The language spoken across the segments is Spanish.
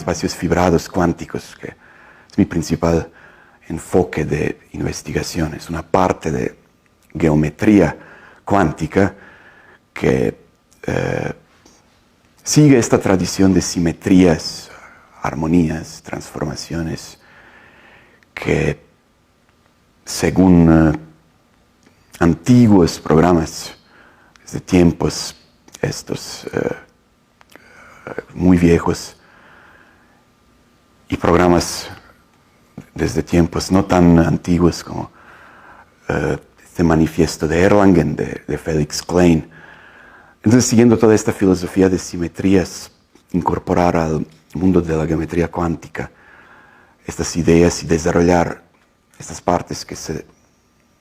espacios fibrados cuánticos, que es mi principal enfoque de investigación. Es una parte de geometría cuántica que sigue esta tradición de simetrías, armonías, transformaciones, que según antiguos programas, desde tiempos estos muy viejos, y programas desde tiempos no tan antiguos como este manifiesto de Erlangen, de Felix Klein. Entonces, siguiendo toda esta filosofía de simetrías, incorporar al mundo de la geometría cuántica estas ideas y desarrollar estas partes que se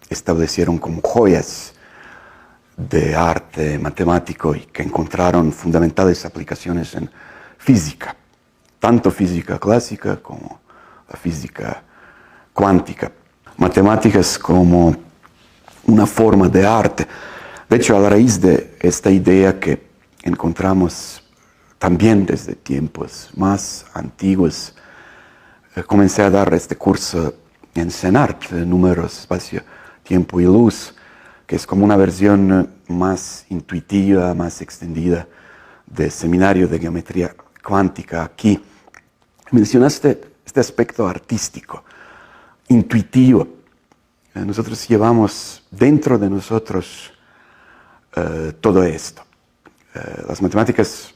establecieron como joyas de arte matemático y que encontraron fundamentales aplicaciones en física, tanto física clásica como la física cuántica, matemáticas como una forma de arte. De hecho, a la raíz de esta idea que encontramos también desde tiempos más antiguos, comencé a dar este curso en CENART, Números, Espacio, Tiempo y Luz, que es como una versión más intuitiva, más extendida del seminario de geometría cuántica aquí. Mencionaste este aspecto artístico, intuitivo. Nosotros llevamos dentro de nosotros todo esto. Las matemáticas,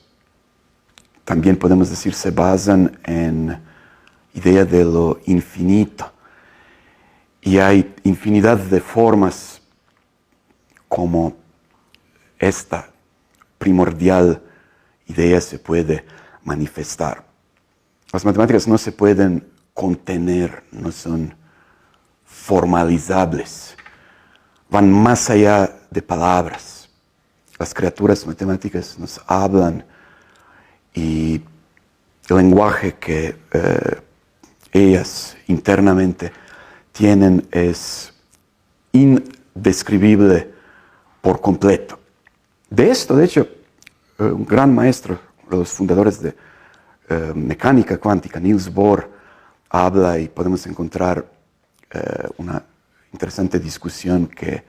también podemos decir, se basan en idea de lo infinito. Y hay infinidad de formas como esta primordial idea se puede manifestar. Las matemáticas no se pueden contener, no son formalizables, van más allá de palabras. Las criaturas matemáticas nos hablan y el lenguaje que ellas internamente tienen es indescribible por completo. De esto, de hecho, un gran maestro, uno de los fundadores de mecánica cuántica, Niels Bohr, habla y podemos encontrar una interesante discusión que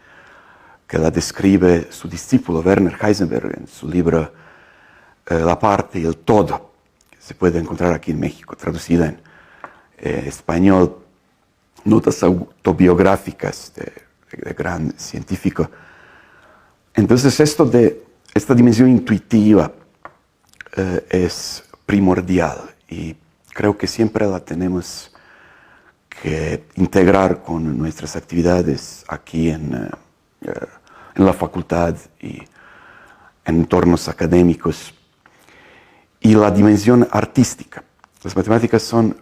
la describe su discípulo Werner Heisenberg en su libro La parte y el todo, que se puede encontrar aquí en México, traducida en español, Notas autobiográficas de gran científico. Entonces, esto de esta dimensión intuitiva es primordial y creo que siempre la tenemos que integrar con nuestras actividades aquí en la facultad y en entornos académicos. Y la dimensión artística. Las matemáticas son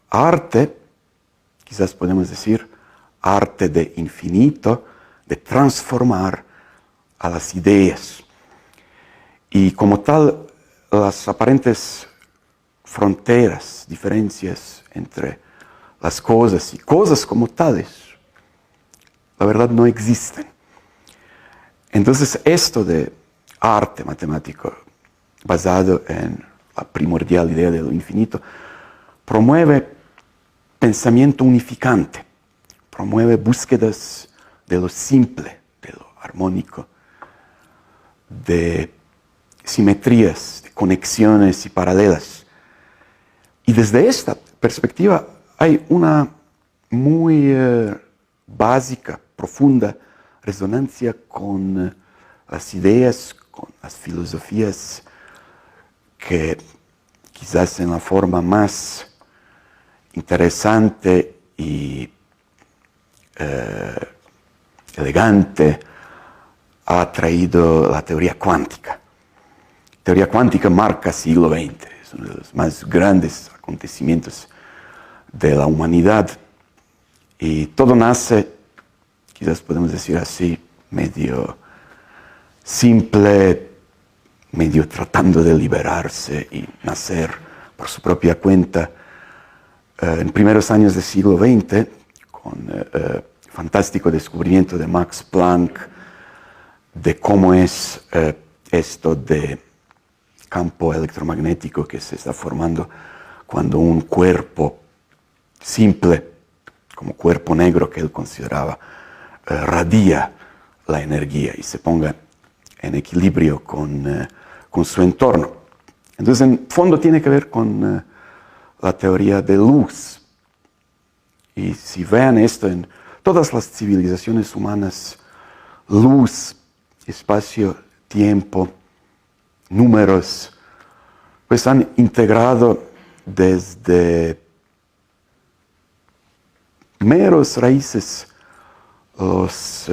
arte, quizás podemos decir, arte de infinito, de transformar a las ideas. Y como tal, las aparentes fronteras, diferencias entre las cosas y cosas como tales, la verdad no existen. Entonces, esto de arte matemático, basado en la primordial idea de lo infinito, promueve pensamiento unificante, promueve búsquedas de lo simple, de lo armónico, de simetrías, de conexiones y paralelas. Y desde esta perspectiva hay una muy básica, profunda resonancia con las ideas, con las filosofías que quizás en la forma más interesante y elegante ha traído la teoría cuántica. La teoría cuántica marca siglo XX, es uno de los más grandes acontecimientos de la humanidad y todo nace, quizás podemos decir así, medio simple, medio tratando de liberarse y nacer por su propia cuenta en primeros años del siglo XX, con el fantástico descubrimiento de Max Planck de cómo es esto de campo electromagnético que se está formando cuando un cuerpo simple, como cuerpo negro que él consideraba, radia la energía y se ponga en equilibrio con su entorno. Entonces, en fondo tiene que ver con la teoría de luz. Y si vean esto en todas las civilizaciones humanas, luz, espacio, tiempo, números, pues han integrado desde meros raíces los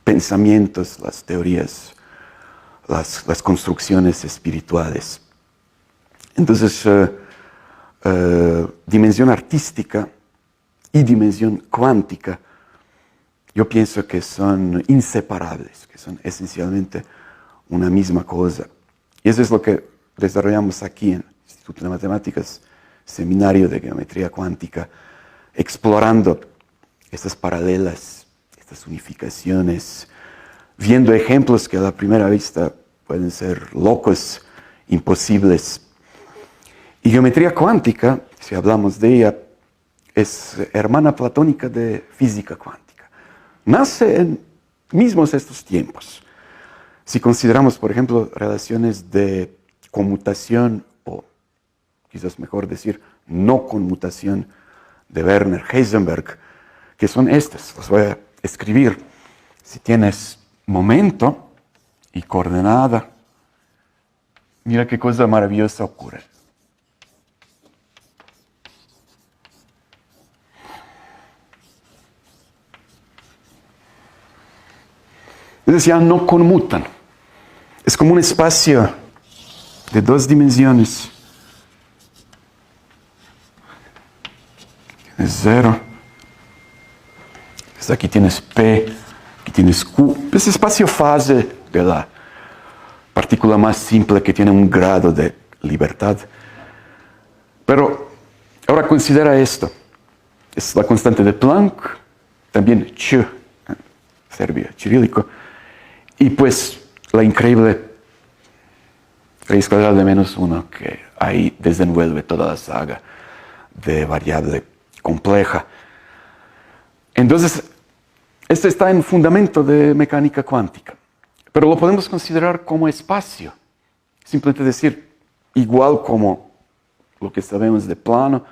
pensamientos, las teorías, las construcciones espirituales. Entonces, dimensión artística y dimensión cuántica, yo pienso que son inseparables, que son esencialmente una misma cosa. Y eso es lo que desarrollamos aquí en el Instituto de Matemáticas, Seminario de Geometría Cuántica, explorando estas paralelas, estas unificaciones, viendo ejemplos que a la primera vista pueden ser locos, imposibles. Y geometría cuántica, si hablamos de ella, es hermana platónica de física cuántica. Nace en mismos estos tiempos. Si consideramos, por ejemplo, relaciones de conmutación, o quizás mejor decir, no conmutación, de Werner Heisenberg, que son estas, las voy a escribir. Si tienes momento y coordenada, mira qué cosa maravillosa ocurre. Entonces ya no conmutan. Es como un espacio de dos dimensiones. Tienes 0. Entonces aquí tienes P, aquí tienes Q. Es espacio-fase de la partícula más simple que tiene un grado de libertad. Pero ahora considera esto. Es la constante de Planck, también Ch, serbio, cirílico. Y pues la increíble raíz cuadrada de -1 que ahí desenvuelve toda la saga de variable compleja. Entonces, esto está en fundamento de mecánica cuántica, pero lo podemos considerar como espacio. Simplemente decir, igual como lo que sabemos de plano,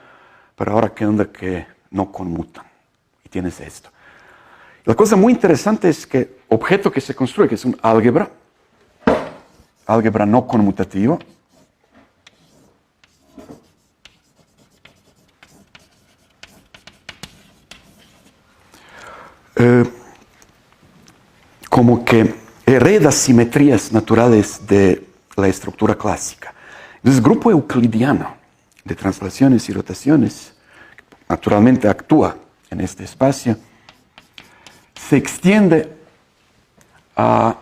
pero ahora qué onda que no conmutan. Y tienes esto. La cosa muy interesante es que objeto que se construye, que es un álgebra no conmutativo, como que hereda simetrías naturales de la estructura clásica. Entonces, el grupo euclidiano de translaciones y rotaciones naturalmente actúa en este espacio, se extiende a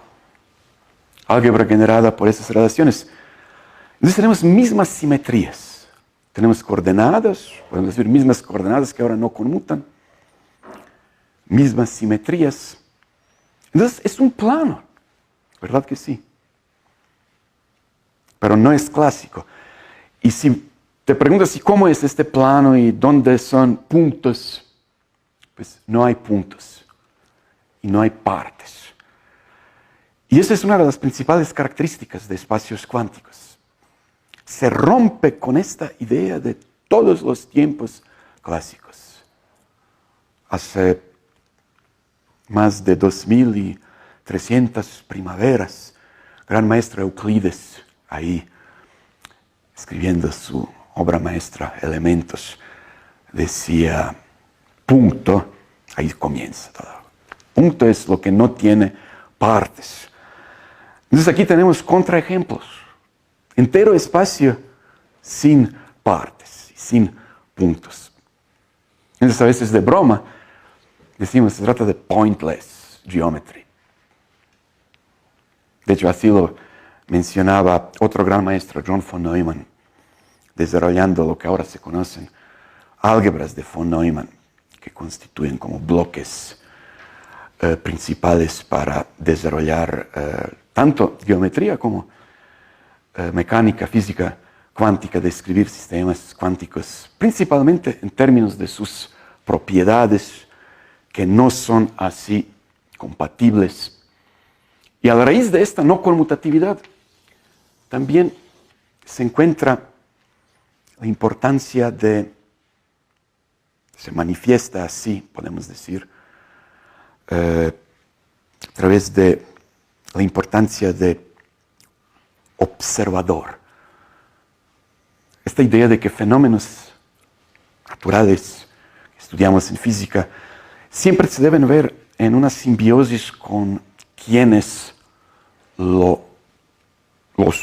álgebra generada por esas relaciones. Entonces tenemos mismas simetrías, tenemos coordenadas, podemos decir mismas coordenadas que ahora no conmutan, mismas simetrías. Entonces es un plano, ¿verdad que sí? Pero no es clásico. Y si te preguntas ¿y cómo es este plano y dónde son puntos? Pues no hay puntos y no hay partes. Y esa es una de las principales características de espacios cuánticos. Se rompe con esta idea de todos los tiempos clásicos. Hace más de 2300 primaveras, gran maestro Euclides, ahí escribiendo su obra maestra, Elementos, decía, punto, ahí comienza todo. Punto es lo que no tiene partes. Entonces aquí tenemos contraejemplos. Entero espacio sin partes, sin puntos. Entonces a veces de broma decimos, se trata de pointless geometry. De hecho, así lo mencionaba otro gran maestro, John von Neumann, desarrollando lo que ahora se conocen álgebras de von Neumann, que constituyen como bloques principales para desarrollar tanto geometría como mecánica, física cuántica, describir sistemas cuánticos, principalmente en términos de sus propiedades, que no son así compatibles. Y a la raíz de esta no conmutatividad, también se encuentra la importancia se manifiesta así, podemos decir, a través de la importancia de observador. Esta idea de que fenómenos naturales que estudiamos en física siempre se deben ver en una simbiosis con quienes los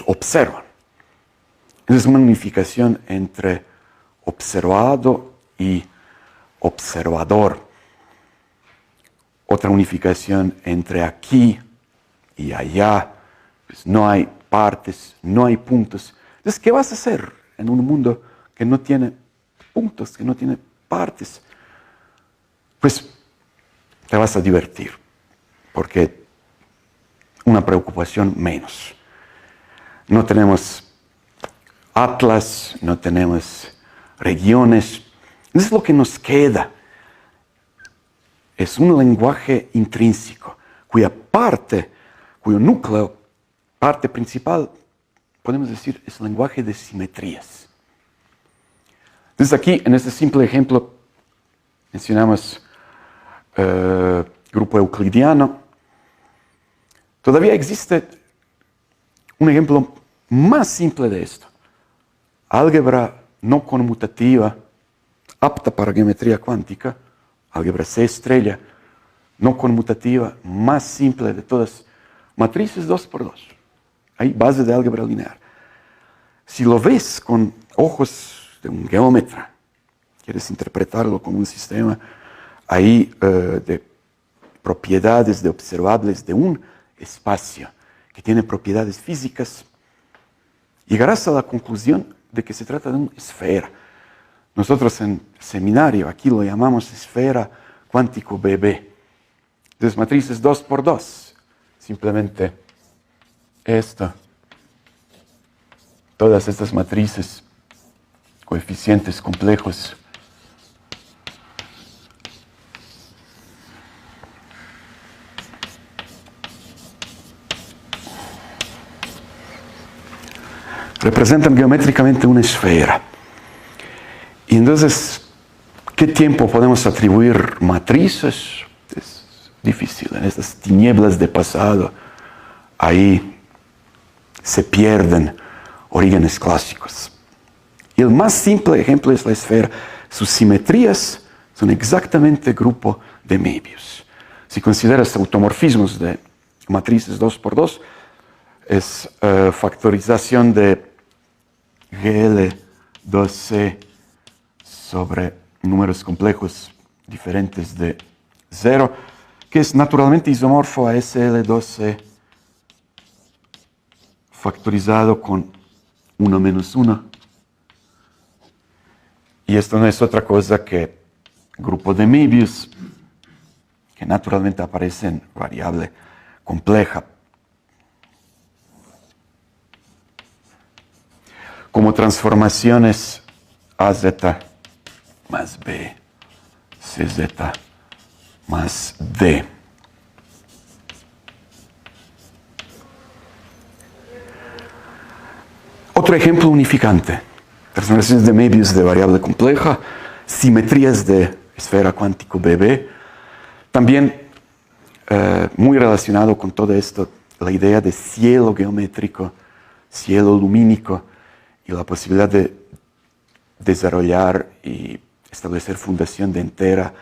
observan. Es una unificación entre observado y observador. Otra unificación entre aquí y allá. Pues no hay partes, no hay puntos. Entonces, ¿qué vas a hacer en un mundo que no tiene puntos, que no tiene partes? Pues te vas a divertir, porque una preocupación menos. No tenemos atlas, no tenemos regiones. Eso es lo que nos queda. Es un lenguaje intrínseco, cuyo núcleo, parte principal, podemos decir, es el lenguaje de simetrías. Entonces aquí, en este simple ejemplo, mencionamos grupo euclidiano. Todavía existe un ejemplo más simple de esto. Álgebra no conmutativa, apta para geometría cuántica, álgebra C estrella, no conmutativa, más simple de todas, matrices 2×2. Hay base de álgebra lineal. Si lo ves con ojos de un geómetra, quieres interpretarlo como un sistema ahí de propiedades, de observables de un espacio que tiene propiedades físicas, llegarás a la conclusión de que se trata de una esfera. Nosotros en seminario aquí lo llamamos esfera cuántico BB. Entonces, matrices 2×2. Simplemente esto. Todas estas matrices, coeficientes complejos. Representan geométricamente una esfera. Y entonces, ¿qué tiempo podemos atribuir matrices? Es difícil. En estas tinieblas de pasado, ahí se pierden orígenes clásicos. Y el más simple ejemplo es la esfera. Sus simetrías son exactamente el grupo de Möbius. Si consideras automorfismos de matrices 2×2, es factorización de GL2C sobre números complejos diferentes de 0, que es naturalmente isomorfo a SL2C factorizado con 1 menos 1. Y esto no es otra cosa que grupo de Möbius, que naturalmente aparece en variable compleja. Como transformaciones AZ más B, CZ más D. Otro ejemplo unificante. Transformaciones de Möbius de variable compleja, simetrías de esfera cuántico BB. También muy relacionado con todo esto, la idea de cielo geométrico, cielo lumínico y la posibilidad de desarrollar y establecer fundación de entera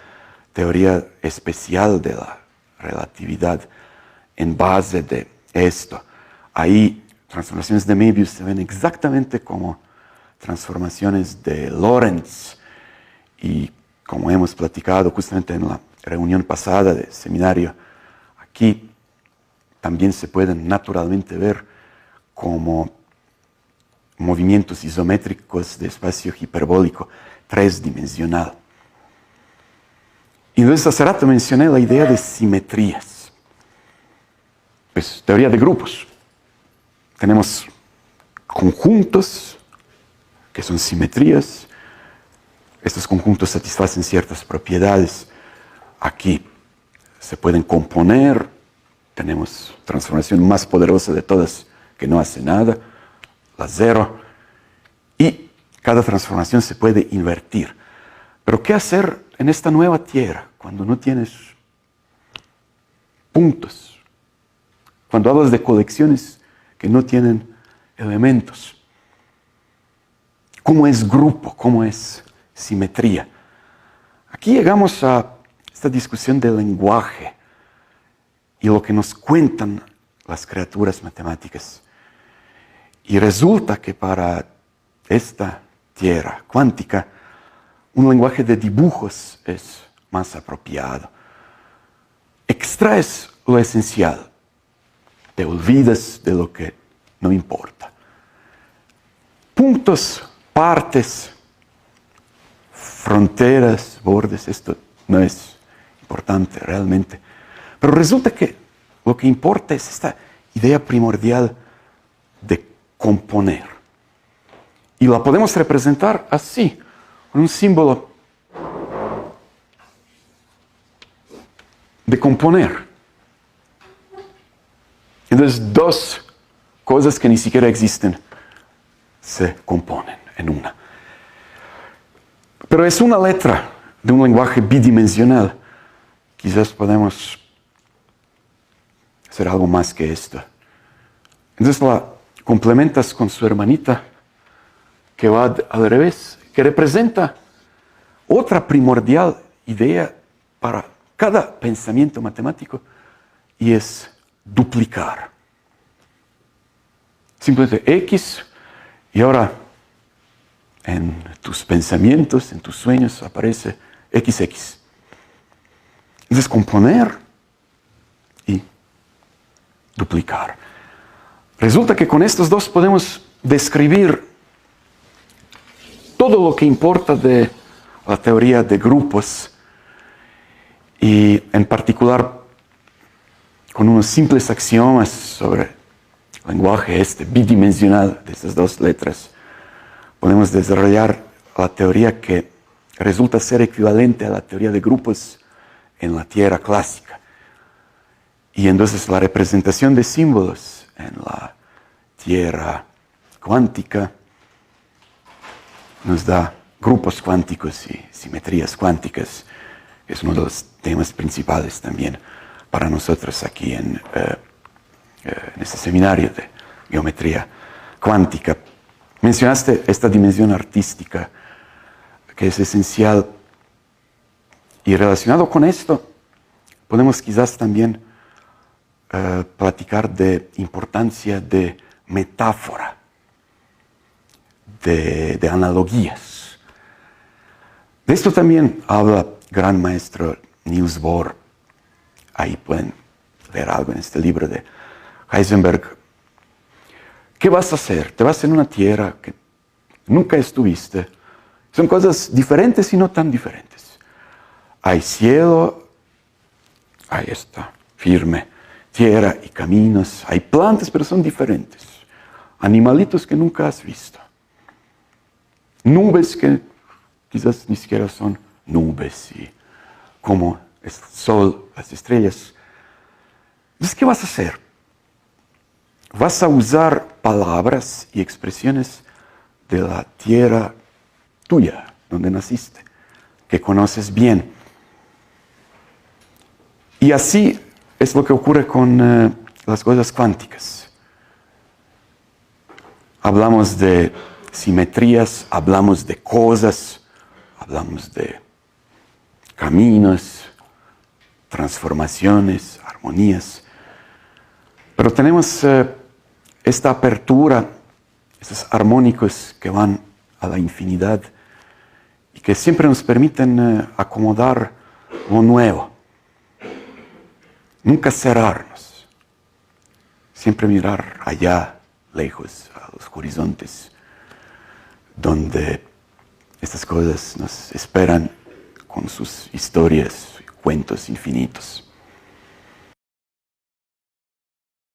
teoría especial de la relatividad en base de esto. Ahí transformaciones de Möbius se ven exactamente como transformaciones de Lorentz, y como hemos platicado justamente en la reunión pasada del seminario, aquí también se pueden naturalmente ver como movimientos isométricos de espacio hiperbólico tridimensional. Y entonces hace rato mencioné la idea de simetrías. Pues teoría de grupos. Tenemos conjuntos que son simetrías. Estos conjuntos satisfacen ciertas propiedades. Aquí se pueden componer. Tenemos transformación más poderosa de todas que no hace nada, la cero. Y cada transformación se puede invertir. Pero ¿qué hacer en esta nueva tierra cuando no tienes puntos? Cuando hablas de colecciones que no tienen elementos. ¿Cómo es grupo? ¿Cómo es simetría? Aquí llegamos a esta discusión del lenguaje y lo que nos cuentan las criaturas matemáticas. Y resulta que para esta tierra cuántica, un lenguaje de dibujos es más apropiado. Extraes lo esencial, te olvidas de lo que no importa. Puntos, partes, fronteras, bordes, esto no es importante realmente. Pero resulta que lo que importa es esta idea primordial de componer. Y la podemos representar así, con un símbolo de componer. Entonces, dos cosas que ni siquiera existen se componen en una. Pero es una letra de un lenguaje bidimensional. Quizás podemos hacer algo más que esto. Entonces la complementas con su hermanita, que va al revés, que representa otra primordial idea para cada pensamiento matemático, y es duplicar. Simplemente X, y ahora en tus pensamientos, en tus sueños, aparece XX. Entonces, componer y duplicar. Resulta que con estos dos podemos describir todo lo que importa de la teoría de grupos, y en particular con unos simples axiomas sobre el lenguaje bidimensional de estas dos letras, podemos desarrollar la teoría que resulta ser equivalente a la teoría de grupos en la tierra clásica. Y entonces la representación de símbolos en la tierra cuántica nos da grupos cuánticos y simetrías cuánticas. Es uno de los temas principales también para nosotros aquí en este seminario de geometría cuántica. Mencionaste esta dimensión artística que es esencial, y relacionado con esto podemos quizás también platicar de importancia de metáfora, de analogías. De esto también habla gran maestro Niels Bohr. Ahí pueden leer algo en este libro de Heisenberg. ¿Qué vas a hacer? Te vas en una tierra que nunca estuviste. Son cosas diferentes y no tan diferentes. Hay cielo, hay esta firme tierra y caminos. Hay plantas, pero son diferentes. Animalitos que nunca has visto. Nubes que quizás ni siquiera son nubes, y como el sol, las estrellas. Entonces, ¿qué vas a hacer? Vas a usar palabras y expresiones de la tierra tuya, donde naciste, que conoces bien. Y así es lo que ocurre con las cosas cuánticas. Hablamos de simetrías, hablamos de cosas, hablamos de caminos, transformaciones, armonías. Pero tenemos esta apertura, esos armónicos que van a la infinidad y que siempre nos permiten acomodar lo nuevo. Nunca cerrarnos. Siempre mirar allá, lejos, a los horizontes, donde estas cosas nos esperan con sus historias y cuentos infinitos.